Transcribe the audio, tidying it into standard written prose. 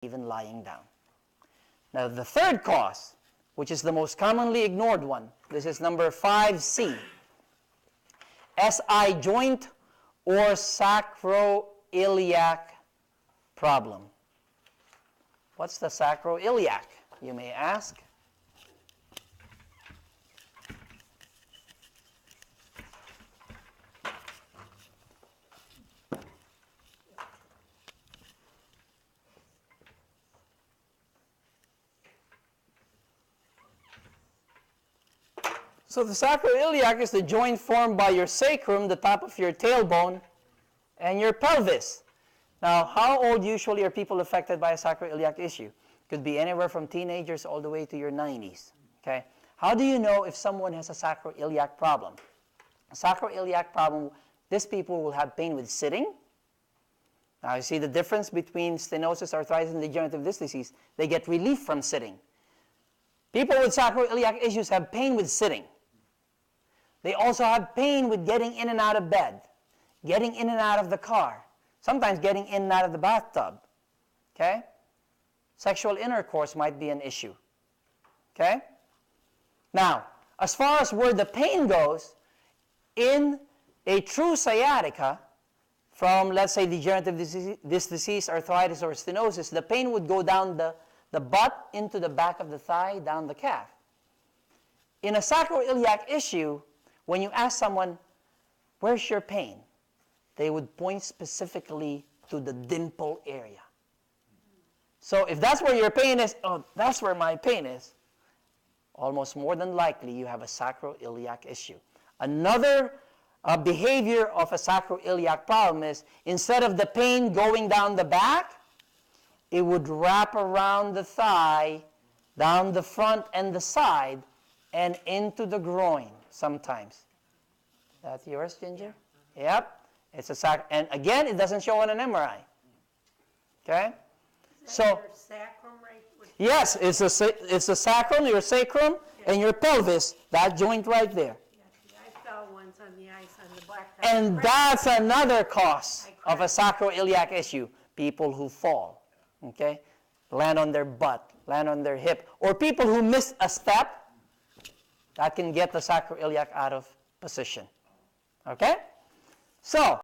even lying down. Now, the third cause, which is the most commonly ignored one, this is number 5C, SI joint or sacroiliac problem. What's the sacroiliac, you may ask? So the sacroiliac is the joint formed by your sacrum, the top of your tailbone, and your pelvis. Now, how old usually are people affected by a sacroiliac issue? Could be anywhere from teenagers all the way to your 90s. Okay? How do you know if someone has a sacroiliac problem? A sacroiliac problem, these people will have pain with sitting. Now, you see the difference between stenosis, arthritis, and degenerative disc disease. They get relief from sitting. People with sacroiliac issues have pain with sitting. They also have pain with getting in and out of bed, getting in and out of the car, sometimes getting in and out of the bathtub. Okay? Sexual intercourse might be an issue. Okay? Now, as far as where the pain goes, in a true sciatica, from, let's say, degenerative disc disease, arthritis, or stenosis, the pain would go down the butt into the back of the thigh, down the calf. In a sacroiliac issue, when you ask someone, where's your pain? They would point specifically to the dimple area. So if that's where your pain is, oh, that's where my pain is, almost more than likely you have a sacroiliac issue. Another behavior of a sacroiliac problem is, instead of the pain going down the back, it would wrap around the thigh, down the front and the side, and into the groin sometimes. That's yours, Ginger? Yep. It's a and again, it doesn't show on an MRI. Okay? So your sacrum right? Yes, it's the sacrum, your sacrum, and your pelvis, that joint right there. Yeah, I fell once on the ice on the blacktop. And that's another cause of a sacroiliac issue. People who fall. Okay? Land on their butt, land on their hip. Or people who miss a step, that can get the sacroiliac out of position. Okay? So,